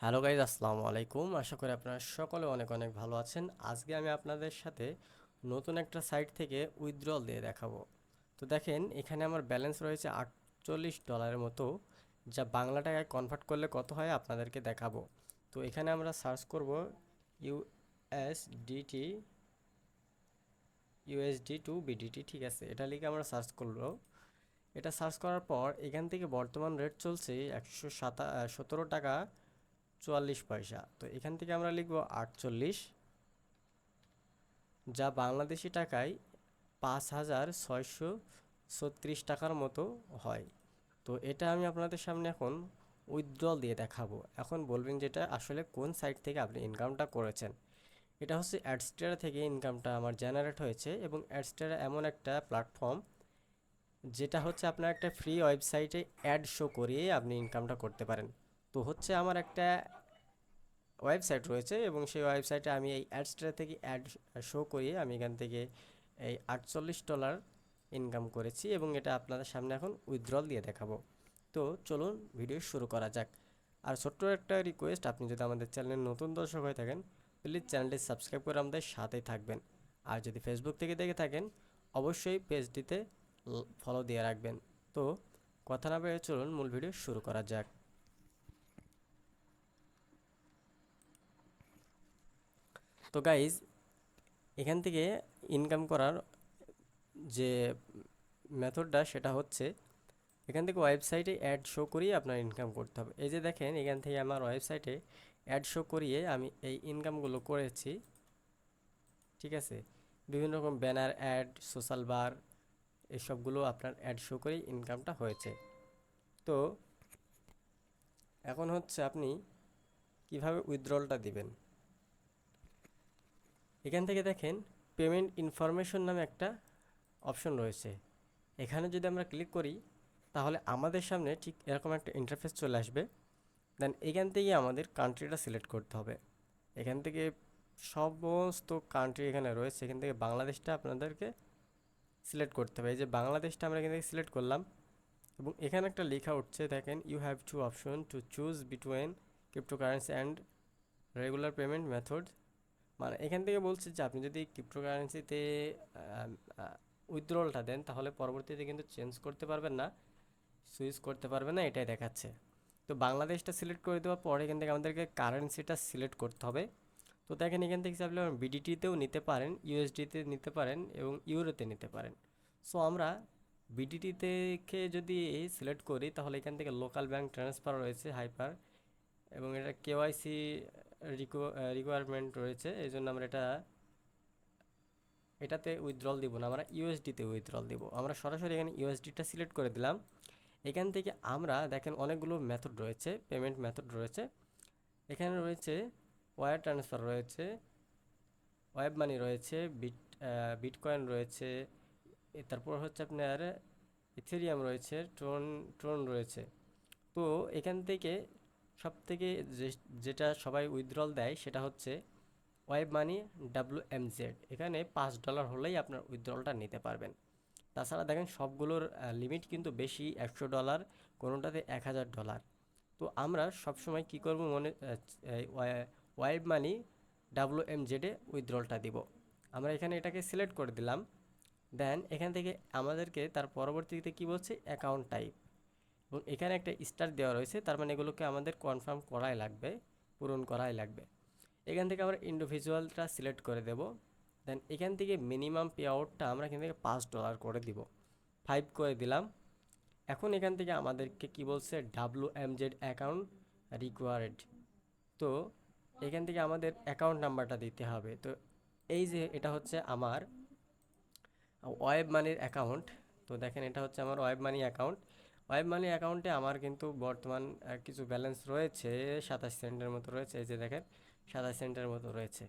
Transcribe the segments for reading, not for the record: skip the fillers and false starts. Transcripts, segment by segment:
Hello guys, আসসালামু আলাইকুম। আশা করি আপনারা সকলে অনেক অনেক ভালো আছেন। আজকে আমি আপনাদের সাথে নতুন একটা সাইট থেকে উইথড্রল দিয়ে দেখাবো। তো দেখেন, এখানে আমার ব্যালেন্স রয়েছে $48 মতো, যা বাংলা টাকায় কনভার্ট করলে কত হয় আপনাদেরকে দেখাবো। তো এখানে আমরা সার্চ করব ইউএসডিটি, ইউএসডি টু বিডিটি, ঠিক আছে, এটা লিখে আমরা সার্চ করলো। এটা সার্চ করার পর এখান থেকে বর্তমান রেট চলছে 117 টাকা 44 পয়সা। তো এখান থেকে আমরা লিখব 48, যা বাংলাদেশি টাকায় 5,636 টাকার মতো হয়। তো এটা আমি আপনাদের সামনে এখন উইথড্রল দিয়ে দেখাবো। এখন বলবেন যেটা আসলে কোন সাইট থেকে আপনি ইনকামটা করেছেন। এটা হচ্ছে অ্যাডস্টেরা থেকে ইনকামটা আমার জেনারেট হয়েছে, এবং অ্যাডস্টেরা এমন একটা প্ল্যাটফর্ম যেটা হচ্ছে আপনার একটা ফ্রি ওয়েবসাইটে অ্যাড শো করিয়ে আপনি ইনকামটা করতে পারেন। তো হচ্ছে আমার একটা ওয়েবসাইট রয়েছে, এবং সেই ওয়েবসাইটে আমি এই অ্যাডসটা থেকে অ্যাড শো করিয়ে আমি এখান থেকে এই $48 ইনকাম করেছি, এবং এটা আপনাদের সামনে এখন উইথড্রল দিয়ে দেখাবো। তো চলুন ভিডিও শুরু করা যাক। আর ছোট্ট একটা রিকোয়েস্ট, আপনি যদি আমাদের চ্যানেলের নতুন দর্শক হয়ে থাকেন, প্লিজ চ্যানেলটি সাবস্ক্রাইব করে আমাদের সাথেই থাকবেন। আর যদি ফেসবুক থেকে দেখে থাকেন, অবশ্যই পেজটিতে ফলো দিয়ে রাখবেন। তো কথা না বেরিয়ে চলুন মূল ভিডিও শুরু করা যাক। তো গাইজ, এখান থেকে ইনকাম করার যে মেথডটা সেটা হচ্ছে, এখান থেকে ওয়েবসাইটে অ্যাড শো করিয়ে আপনার ইনকাম করতে হবে। এই যে দেখেন, এখান থেকে আমার ওয়েবসাইটে অ্যাড শো করিয়ে আমি এই ইনকামগুলো করেছি, ঠিক আছে। বিভিন্ন রকম ব্যানার অ্যাড, সোশ্যাল বার, এসবগুলো আপনার অ্যাড শো করেই ইনকামটা হয়েছে। তো এখন হচ্ছে আপনি কিভাবে উইথড্রলটা দিবেন। এখান থেকে দেখেন, পেমেন্ট ইনফরমেশন নামে একটা অপশন রয়েছে। এখানে যদি আমরা ক্লিক করি, তাহলে আমাদের সামনে ঠিক এরকম একটা ইন্টারফেস চলে আসবে। দেন এখান থেকে আমাদের কান্ট্রিটা সিলেক্ট করতে হবে। এখান থেকে সমস্ত কান্ট্রি এখানে রয়েছে, এখান থেকে বাংলাদেশটা আপনাদেরকে সিলেক্ট করতে হবে। এই যে বাংলাদেশটা আমরা এখান থেকে সিলেক্ট করলাম, এবং এখানে একটা লেখা উঠছে, দেখেন, you have two option to choose between cryptocurrency and regular payment method. মানে এখান থেকে বলছে যে আপনি যদি ক্রিপ্টোকারেন্সিতে উইথড্রলটা দেন, তাহলে পরবর্তীতে কিন্তু চেঞ্জ করতে পারবেন না, সুইচ করতে পারবে না, এটাই দেখাচ্ছে। তো বাংলাদেশটা সিলেক্ট করে দেওয়ার পর এখান থেকে আমাদেরকে কারেন্সিটা সিলেক্ট করতে হবে। তো দেখেন, এখান থেকে আপনি বিডিটিতেও নিতে পারেন, ইউএসডিতে নিতে পারেন, এবং ইউরোতে নিতে পারেন। সো আমরা বিডিটি থেকে যদি সিলেক্ট করি, তাহলে এখান থেকে লোকাল ব্যাংক ট্রান্সফার রয়েছে, হাইপার, এবং এটা কেওয়াইসি রিকোয়ারমেন্ট রয়েছে, এই জন্য আমরা এটাতে উইথড্রল দিব না, আমরা ইউএসডিতে উইথড্রল দিব। আমরা সরাসরি এখানে ইউএসডিটা সিলেক্ট করে দিলাম। এখান থেকে আমরা দেখেন অনেকগুলো মেথড রয়েছে, পেমেন্ট মেথড রয়েছে। এখানে রয়েছে ওয়্যার ট্রান্সফার রয়েছে, ওয়েব মানি রয়েছে, বিটকয়েন রয়েছে, তারপর হচ্ছে আপনার ইথেরিয়াম রয়েছে, ট্রোন ট্রোন রয়েছে। তো এখান থেকে সব থেকে যেটা সবাই উইথড্রল দেয় সেটা হচ্ছে ওয়েব মানি WMZ। এখানে $5 হলেই আপনার উইথড্রলটা নিতে পারবেন। তাছাড়া দেখেন সবগুলোর লিমিট কিন্তু বেশি, $100, কোনোটাতে $1000। তো আমরা সবসময় কি করব, ওয়েব মানি WMZ-এ উইথড্রলটা দিব। আমরা এখানে এটাকে সিলেক্ট করে দিলাম। দেন এখান থেকে আমাদেরকে তার পরবর্তীতে কি বলছে, অ্যাকাউন্ট টাইপ, এবং এখানে একটা স্টার দেওয়া রয়েছে, তার মানে এগুলোকে আমাদের কনফার্ম করাই লাগবে, পূরণ করাই লাগবে। এখান থেকে আমরা ইন্ডিভিজুয়ালটা সিলেক্ট করে দেব। দেন এখান থেকে মিনিমাম পে আউটটা আমরা এখান থেকে $5 করে দিব, 5 করে দিলাম। এখন এখান থেকে আমাদেরকে কি বলছে, WMZ অ্যাকাউন্ট রিকোয়ার্ড। তো এখান থেকে আমাদের অ্যাকাউন্ট নাম্বারটা দিতে হবে। তো এই যে এটা হচ্ছে আমার ওয়েব মানির অ্যাকাউন্ট। তো দেখেন, এটা হচ্ছে আমার web money account. Web money অ্যাকাউন্টে আমার কিন্তু বর্তমান কিছু ব্যালেন্স রয়েছে, 27 সেন্টের মতো রয়েছে। এই যে দেখেন, 27 সেন্টের মতো রয়েছে।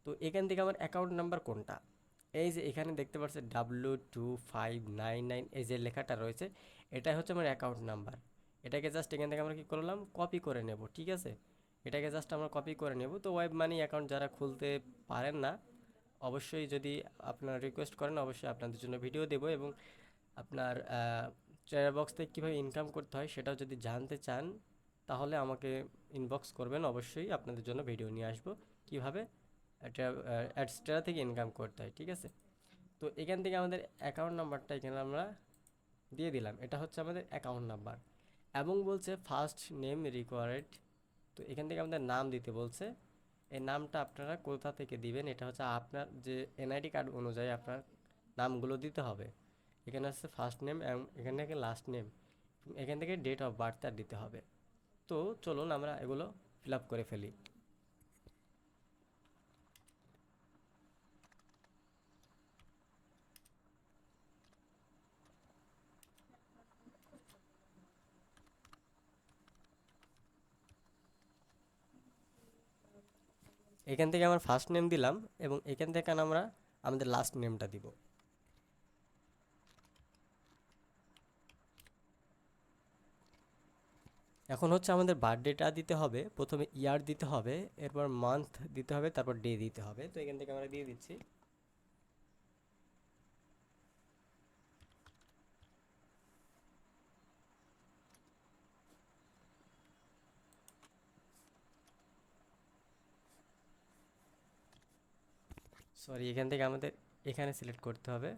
তো এখান থেকে আমার অ্যাকাউন্ট নাম্বার কোনটা, এই যে এখানে দেখতে পাচ্ছেন W2599, এই যে লেখাটা রয়েছে, এটাই হচ্ছে আমার অ্যাকাউন্ট নাম্বার। এটাকে জাস্ট এখান থেকে আমরা কি করলাম, কপি করে নেব, ঠিক আছে। এটাকে জাস্ট আমরা কপি করে নেব। তো ওয়েব মানি অ্যাকাউন্ট যারা খুলতে পারেন না, অবশ্যই যদি আপনারা রিকোয়েস্ট করেন, অবশ্যই আপনাদের জন্য ভিডিও দেবো, এবং আপনার ট্রেডার বক্স থেকে কীভাবে ইনকাম করতে হয় সেটাও যদি জানতে চান, তাহলে আমাকে ইনবক্স করবেন, অবশ্যই আপনাদের জন্য ভিডিও নিয়ে আসবো কীভাবে একটা অ্যাডস্ট্রা থেকে ইনকাম করতে হয়, ঠিক আছে। তো এখান থেকে আমাদের অ্যাকাউন্ট নাম্বারটা এখানে আমরা দিয়ে দিলাম, এটা হচ্ছে আমাদের অ্যাকাউন্ট নাম্বার। এবং বলছে ফার্স্ট নেম রিকোয়ার্ড, তো এখান থেকে আমাদের নাম দিতে বলছে। এই নামটা আপনারা কোথা থেকে দিবেন, এটা হচ্ছে আপনার যে এনআইডি কার্ড অনুযায়ী আপনার নামগুলো দিতে হবে। এখানে হচ্ছে ফার্স্ট নেম এবং এখান থেকে লাস্ট নেম, এখান থেকে ডেট অফ বার্থটা দিতে হবে। তো চলুন আমরা এগুলো ফিল আপ করে ফেলি। এখান থেকে আমার ফার্স্ট নেম দিলাম এবং এখান থেকে আমরা আমাদের লাস্ট নেমটা দিব। এখন হচ্ছে আমাদের বার্থডেটা দিতে হবে, প্রথমে ইয়ার দিতে হবে, এরপর মান্থ দিতে হবে, তারপর ডে দিতে হবে। তো এখান থেকে আমরা দিয়ে দিচ্ছি। সরি, এখান থেকে আমাদের এখানে সিলেক্ট করতে হবে।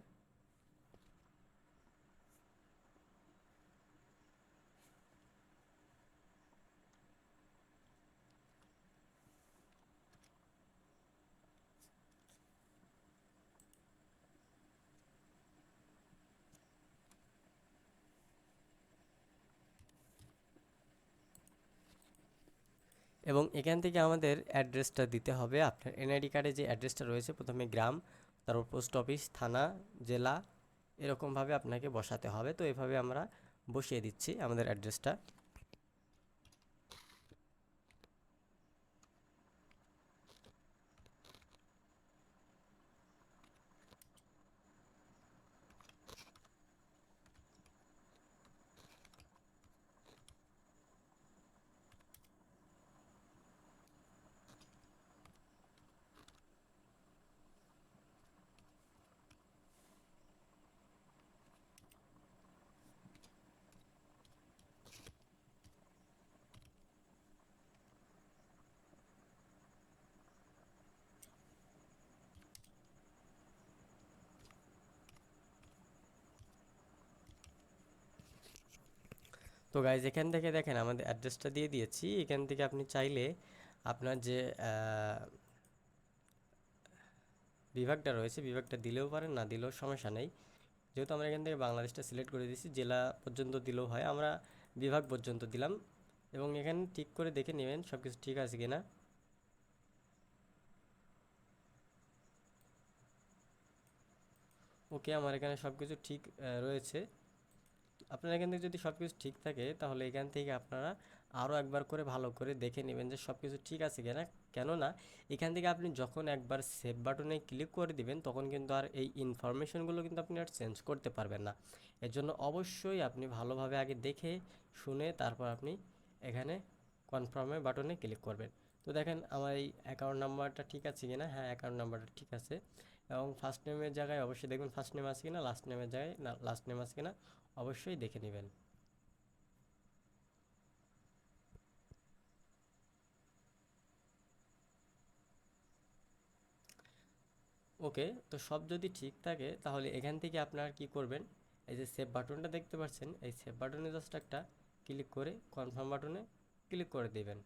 এবং এখান থেকে আমাদের অ্যাড্রেসটা দিতে হবে। আপনার এনআইডি কার্ডে যে অ্যাড্রেসটা রয়েছে, প্রথমে গ্রাম, তারপর পোস্ট অফিস, থানা, জেলা, এরকমভাবে আপনাকে বসাতে হবে। তো এভাবে আমরা বসিয়ে দিচ্ছি আমাদের অ্যাড্রেসটা। তো গাইজ এখান থেকে দেখেন আমাদের অ্যাড্রেসটা দিয়ে দিয়েছি। এখান থেকে আপনি চাইলে আপনার যে বিভাগটা রয়েছে, বিভাগটা দিলেও পারেন, না দিলেও সমস্যা নেই। যেহেতু আমরা এখান থেকে বাংলাদেশটা সিলেক্ট করে দিয়েছি, জেলা পর্যন্ত দিলেও হয়, আমরা বিভাগ পর্যন্ত দিলাম। এবং এখানে ঠিক করে দেখে নেবেন সব কিছু ঠিক আছে কিনা। ওকে, আমার এখানে সব কিছু ঠিক রয়েছে। আপনার এখান থেকে যদি সব কিছু ঠিক থাকে, তাহলে এখান থেকে আপনারা আরও একবার করে ভালো করে দেখে নেবেন যে সব কিছু ঠিক আছে কিনা। কেননা এখান থেকে আপনি যখন একবার সেভ বাটনে ক্লিক করে দিবেন, তখন কিন্তু আর এই ইনফরমেশনগুলো কিন্তু আপনি আর চেঞ্জ করতে পারবেন না। এর জন্য অবশ্যই আপনি ভালোভাবে আগে দেখে শুনে তারপর আপনি এখানে কনফার্মের বাটনে ক্লিক করবেন। তো দেখেন আমার এই অ্যাকাউন্ট নাম্বারটা ঠিক আছে কিনা। হ্যাঁ, অ্যাকাউন্ট নাম্বারটা ঠিক আছে। এবং ফার্স্ট নেমের জায়গায় অবশ্যই দেখবেন ফার্স্ট নেম আছে কিনা, লাস্ট নেমের জায়গায় না লাস্ট নেম আছে কিনা অবশ্যই দেখে নেবেন। ওকে, তো সব যদি ঠিক থাকে, তাহলে এখান থেকে আপনারা কি করবেন, এই যে সেভ বাটনটা দেখতে পাচ্ছেন, এই সেভ বাটনে জাস্ট একটা ক্লিক করে কনফার্ম বাটনে ক্লিক করে দেবেন।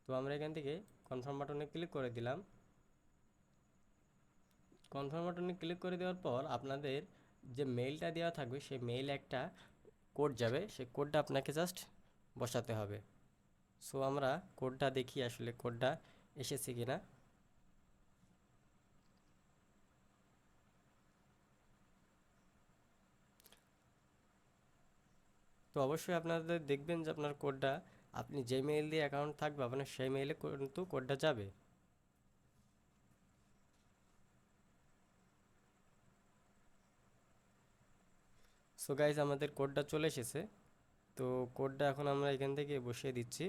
তো আমরা এখান থেকে কনফার্ম বাটনে ক্লিক করে দিলাম। কনফার্ম বাটনে ক্লিক করে দেওয়ার পর আপনাদের যে মেইলটা দেওয়া থাকবে, সেই মেইলে একটা কোড যাবে, সেই কোডটা আপনাকে জাস্ট বসাতে হবে। সো আমরা কোডটা দেখি আসলে কোডটা এসেছে কিনা। তো অবশ্যই আপনাদের দেখবেন যে আপনার কোডটা, আপনি যে মেইল দিয়ে অ্যাকাউন্ট থাকবে আপনার সেই মেইলে কিন্তু কোডটা যাবে। সো গাইজ আমাদের কোডটা চলে এসেছে। তো কোডটা এখন আমরা এখান থেকে বসিয়ে দিচ্ছি।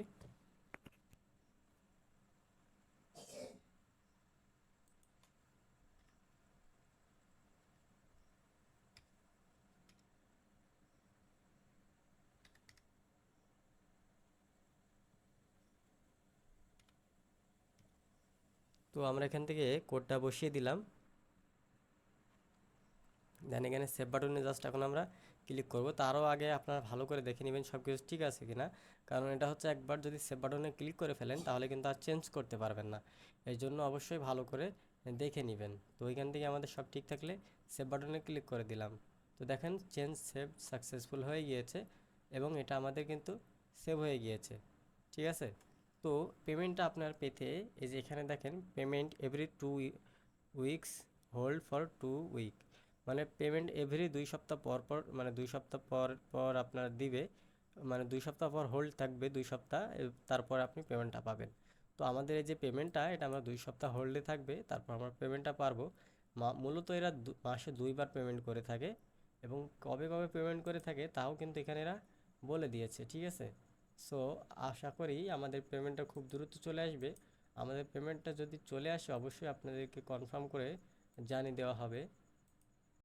তো আমরা এখান থেকে কোডটা বসিয়ে দিলাম, দেন এখানে সেভ বাটনে জাস্ট এখন আমরা ক্লিক করব। তারও আগে আপনারা ভালো করে দেখে নেবেন সব কিছু ঠিক আছে কিনা, কারণ এটা হচ্ছে একবার যদি সেভ বাটনে ক্লিক করে ফেলেন তাহলে কিন্তু আর চেঞ্জ করতে পারবেন না। এই জন্য অবশ্যই ভালো করে দেখে নেবেন। তো ওইখান থেকে আমাদের সব ঠিক থাকলে সেভ বাটনে ক্লিক করে দিলাম। তো দেখেন চেঞ্জ সেভ সাকসেসফুল হয়ে গিয়েছে এবং এটা আমাদের কিন্তু সেভ হয়ে গিয়েছে, ঠিক আছে। তো পেমেন্টটা আপনার পেতে এই যে এখানে দেখেন payment every 2 weeks hold for 2 week, মানে পেমেন্ট এভরি 2 সপ্তাহ পর পর, মানে 2 সপ্তাহ পর পর আপনার দিবে, মানে 2 সপ্তাহ পর হোল্ড থাকবে 2 সপ্তাহ, তারপর আপনি পেমেন্টটা পাবেন। তো আমাদের এই যে পেমেন্টটা এটা আমরা 2 সপ্তাহ হোল্ডে থাকবে, তারপর আমরা পেমেন্টটা পারবো। মূলত এরা মাসে 2বার পেমেন্ট করে থাকে এবং কবে কবে পেমেন্ট করে থাকে তাও কিন্তু এখানে এরা বলে দিয়েছে, ঠিক আছে। সো আশা করি আমাদের পেমেন্টটা খুব দ্রুত চলে আসবে। আমাদের পেমেন্টটা যদি চলে আসে অবশ্যই আপনাদেরকে কনফার্ম করে জানিয়ে দেওয়া হবে।